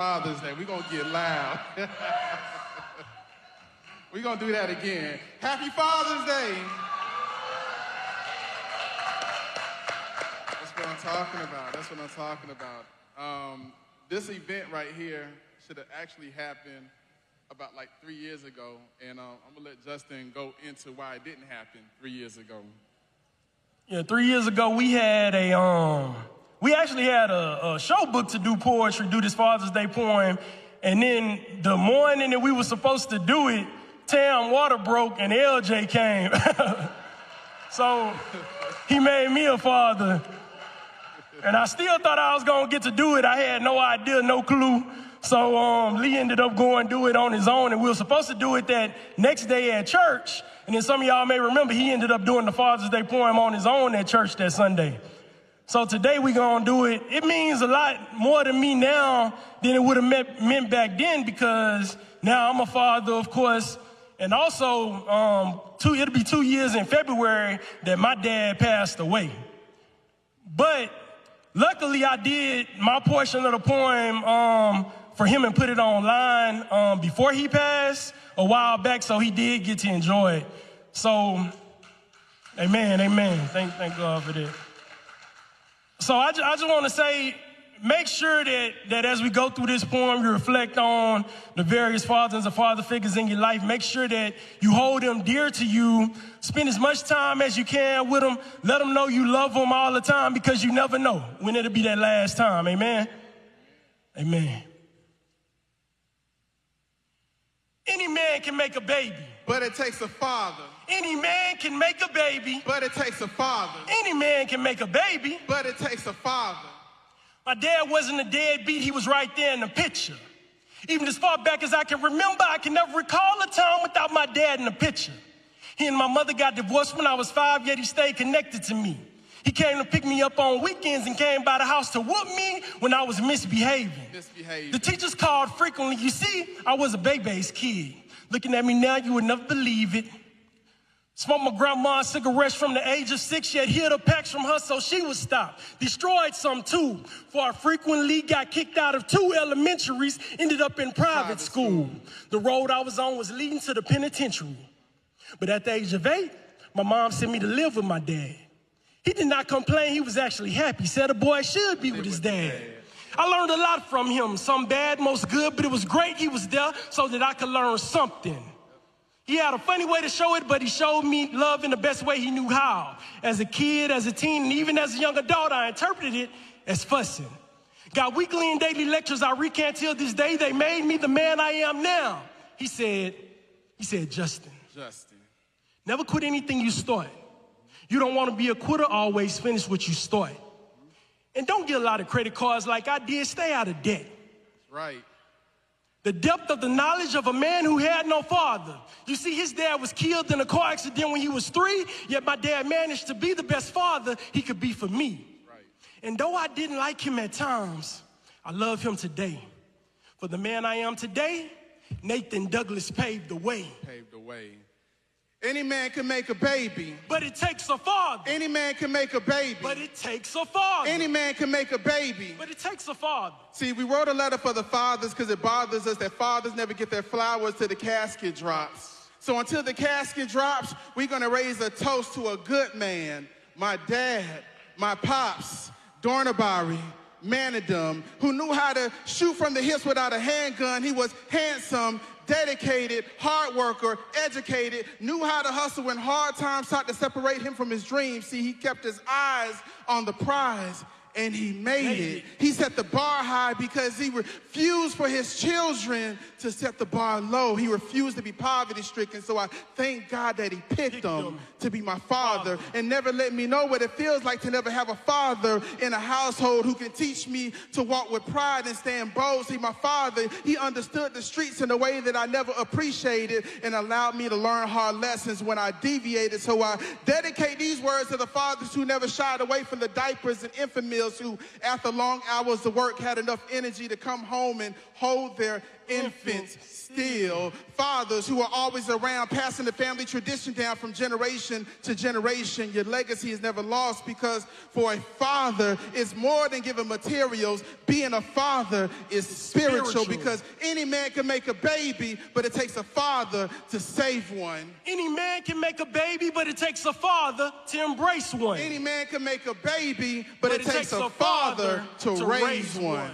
Father's Day. We're going to get loud. We're going to do that again. Happy Father's Day. That's what I'm talking about. That's what I'm talking about. This event right here should have actually happened about like 3 years ago. And I'm going to let Justin go into why it didn't happen 3 years ago. Yeah, 3 years ago, we actually had a show book to do poetry, do this Father's Day poem, and then the morning that we were supposed to do it, Tam water broke and LJ came. So he made me a father, and I still thought I was gonna get to do it. I had no idea, no clue. So Lee ended up going do it on his own, and we were supposed to do it that next day at church. And then some of y'all may remember he ended up doing the Father's Day poem on his own at church that Sunday. So today we're going to do it. It means a lot more to me now than it would have meant back then, because now I'm a father, of course. And also, it'll be 2 years in February that my dad passed away. But luckily I did my portion of the poem for him and put it online before he passed a while back, so he did get to enjoy it. So, amen. Thank God for that. So I just want to say, make sure that as we go through this poem, you reflect on the various fathers and father figures in your life. Make sure that you hold them dear to you. Spend as much time as you can with them. Let them know you love them all the time, because you never know when it'll be that last time. Amen? Amen. Any man can make a baby, but it takes a father. Any man can make a baby, but it takes a father. Any man can make a baby, but it takes a father. My dad wasn't a deadbeat. He was right there in the picture. Even as far back as I can remember, I can never recall a time without my dad in the picture. He and my mother got divorced when I was 5, yet he stayed connected to me. He came to pick me up on weekends and came by the house to whoop me when I was misbehaving. The teachers called frequently. You see, I was a baby's kid. Looking at me now, you would never believe it. Smoked my grandma's cigarettes from the age of 6, yet hid the packs from her so she would stop. Destroyed some too, for I frequently got kicked out of 2 elementaries, ended up in private school. The road I was on was leading to the penitentiary. But at the age of 8, my mom sent me to live with my dad. He did not complain, he was actually happy. Said a boy should be with his dad. I learned a lot from him, some bad, most good, but it was great he was there so that I could learn something. He had a funny way to show it, but he showed me love in the best way he knew how. As a kid, as a teen, and even as a young adult, I interpreted it as fussing. Got weekly and daily lectures I recant till this day. They made me the man I am now. He said, Justin, never quit anything you start. You don't want to be a quitter, always finish what you start. And don't get a lot of credit cards like I did. Stay out of debt. Right. The depth of the knowledge of a man who had no father. You see, his dad was killed in a car accident when he was 3, yet my dad managed to be the best father he could be for me. Right. And though I didn't like him at times, I love him today. For the man I am today, Nathan Douglas paved the way. Any man can make a baby, but it takes a father. Any man can make a baby, but it takes a father. Any man can make a baby, but it takes a father. See, we wrote a letter for the fathers because it bothers us that fathers never get their flowers till the casket drops. So until the casket drops, we're going to raise a toast to a good man. My dad, my pops, Dornabari, Manadum, who knew how to shoot from the hips without a handgun. He was handsome, dedicated, hard worker, educated, knew how to hustle when hard times sought to separate him from his dreams. See, he kept his eyes on the prize, and he made it. He set the bar high because he refused for his children to set the bar low. He refused to be poverty-stricken, so I thank God that he picked him to be my father and never let me know what it feels like to never have a father in a household who can teach me to walk with pride and stand bold. See, my father, he understood the streets in a way that I never appreciated and allowed me to learn hard lessons when I deviated. So I dedicate these words to the fathers who never shied away from the diapers and infant milk females who, after long hours of work, had enough energy to come home and hold their infants still. Fathers who are always around, passing the family tradition down from generation to generation. Your legacy is never lost, because for a father is more than giving materials. Being a father is spiritual, because any man can make a baby, but it takes a father to save one. Any man can make a baby, but it takes a father to embrace one. Any man can make a baby, but it takes a father to raise one.